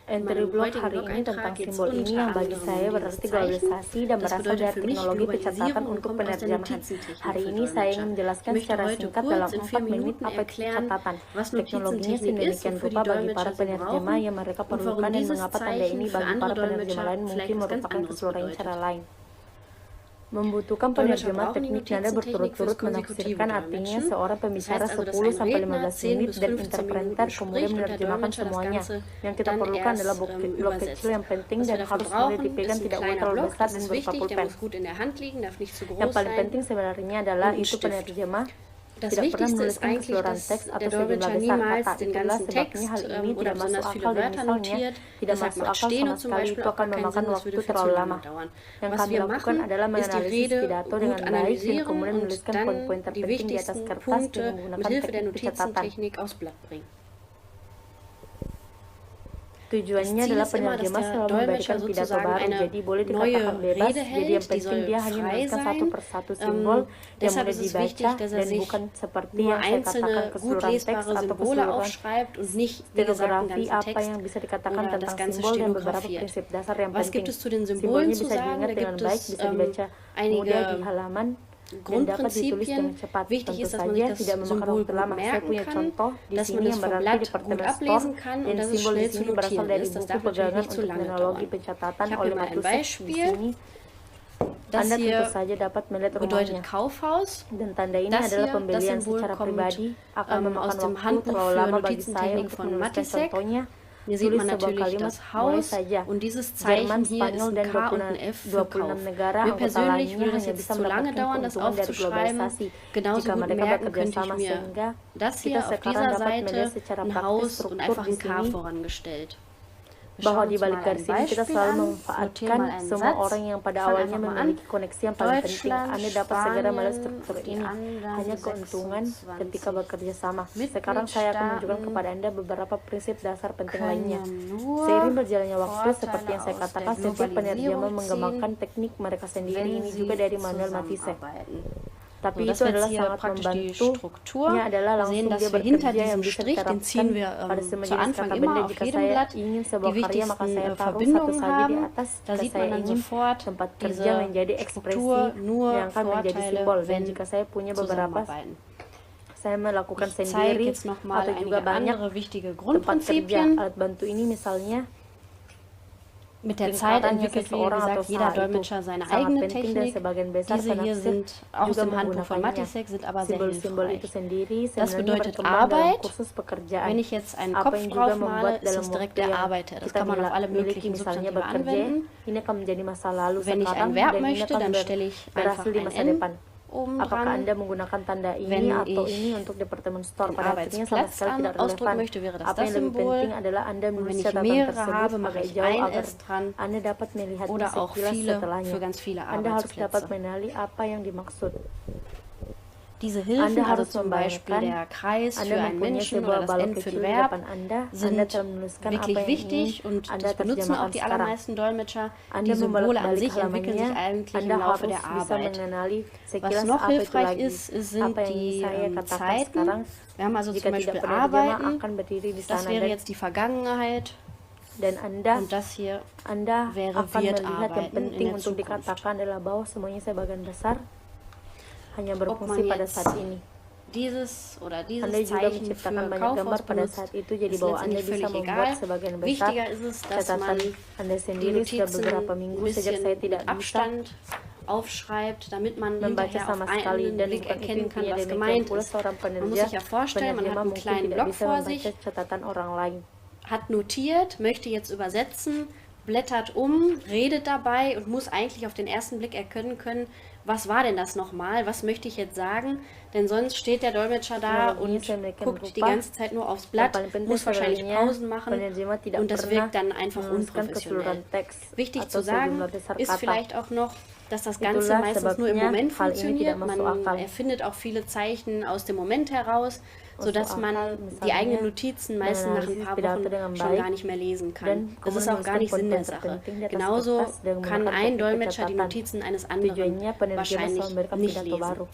Entry blog hari ini tentang simbol ini yang bagi saya berarti globalisasi dan berasal dari teknologi pencatatan untuk penerjemahan. Hari ini saya ingin menjelaskan secara singkat dalam 4 menit apa itu catatan. Teknologinya sedemikian rupa bagi para penerjemah yang mereka perlukan dan mengapa tanda ini bagi para penerjemah lain mungkin merupakan keseluruhan cara lain. Membutuhkan penerjemah teknik nada berturut-turut menafsirkan artinya seorang pembicara 10-15 menit dan interpreter kemudian menerjemahkan semuanya. Yang kita perlukan adalah blok kecil yang penting dan harus mudah dipegang, tidak boleh terlalu besar dan berupa pulpen. Yang paling penting sebenarnya adalah itu penerjemah tidak pernah menuliskan keseluruhan teks atau sejumlah besar kata. Itulah sebabnya hal ini tidak masuk akal dan misalnya tidak masuk akal sama sekali itu akan memakan waktu terlalu lama. Yang kami lakukan adalah menganalisis pidato dengan baik dan kemudian menuliskan poin-poin terpenting di atas kertas dengan menggunakan teknik pencatatan. Tujuannya adalah penerjemah selalu memberikan pidato baru, jadi boleh dikatakan bebas, jadi yang penting dia hanya menuliskan satu persatu simbol yang mudah dibaca dan bukan seperti yang saya katakan keseluruhan teks atau keseluruhan stenografi apa yang bisa dikatakan tentang simbol dan beberapa prinsip dasar yang penting. Simbolnya bisa diingat dengan baik, bisa dibaca mudah di halaman, dan dapat ditulis dengan cepat. Tentu saja tidak memakan waktu lama. Saya punya contoh di sini yang berarti departemen store dan simbol di sini berasal dari buku pegangan untuk teknologi pencatatan oleh Matusek. Di sini Anda tentu saja dapat melihat rumahnya. Dan tanda ini adalah pembelian secara pribadi, akan memakan waktu terlalu lama bagi saya untuk menuliskan contohnya. Tulis sebuah kalimat mulai saja. Jerman, Spanyol, dan 26 negara anggota lainnya hanya bisa mendapatkan keuntungan dari globalisasi jika mereka bekerja sama, sehingga kita sekarang dapat melihat secara praktis struktur di sini bahwa di balik garis ini kita selalu memanfaatkan semua orang yang pada awalnya memiliki koneksi yang paling penting. Anda dapat segera melihat struktur ini, hanya keuntungan ketika bekerja sama. Sekarang saya akan menunjukkan kepada Anda beberapa prinsip dasar penting lainnya. Seiring berjalannya waktu, seperti yang saya katakan, setiap penerjemah mengembangkan teknik mereka sendiri, ini juga dari Manuel Matisse. Tapi itu adalah sangat membantunya adalah langsung dia bekerja yang bisa diterapkan pada sejenis kata benda. Jika saya ingin sebuah karya maka saya taruh satu saja di atas. Jika saya ingin tempat kerja menjadi ekspresi yang akan menjadi simbol, dan jika saya punya beberapa saya melakukan sendiri atau juga banyak tempat kerja. Alat bantu ini misalnya Mit der Zeit entwickelt, wie gesagt, jeder Dolmetscher seine eigene Technik. Diese hier sind aus dem Handbuch von Matisek, sind aber sehr hilfreich. Das bedeutet Arbeit. Wenn ich jetzt einen Kopf drauf male, ist das direkt der Arbeiter. Das kann man auf alle möglichen Substantive anwenden. Wenn ich ein Verb möchte, dann stelle ich einfach ein N oben Apakah dran. Anda menggunakan tanda ini atau ini untuk departemen store? Pada akhirnya sama sekali tidak relevan. Apa yang lebih penting adalah Anda menulis catatan tersebut agak jauh agar Anda dapat melihatnya sekilas setelahnya. Anda harus dapat mengenali apa yang dimaksud. Diese Hilfen, also zum Beispiel der Kreis für einen Menschen oder das N für ein Verb, sind wirklich wichtig und das benutzen auch die allermeisten Dolmetscher. Die Symbole an sich entwickeln sich eigentlich im Laufe der Arbeit. Was noch hilfreich ist, sind die Zeiten. Wir haben also zum Beispiel Arbeiten, das wäre jetzt die Vergangenheit. Und das hier wäre wird arbeiten in der Zukunft. Hanya berfungsi pada saat ini. Anda juga menciptakan banyak gambar pada saat itu, jadi bahwa Anda bisa membuat sebagian besar catatan Anda sendiri sudah beberapa minggu sejak saya tidak bisa membaca sama sekali, dan bukan intinya demikian pula seorang penerjemah mungkin tidak bisa membaca catatan orang lain. Hat notiert, möchte jetzt übersetzen, blättert redet dabei und muss eigentlich auf den ersten Blick erkennen können, was war denn das nochmal, was möchte ich jetzt sagen, denn sonst steht der Dolmetscher da und guckt die ganze Zeit nur aufs Blatt, muss wahrscheinlich Pausen machen und das wirkt dann einfach unprofessionell. Wichtig zu sagen ist vielleicht auch noch, dass das Ganze meistens nur im Moment funktioniert. Man erfindet auch viele Zeichen aus dem Moment heraus, sodass man die eigenen Notizen meistens nach ein paar Wochen schon gar nicht mehr lesen kann. Das ist auch gar nicht Sinn der Sache. Genauso kann ein Dolmetscher die Notizen eines anderen wahrscheinlich nicht lesen.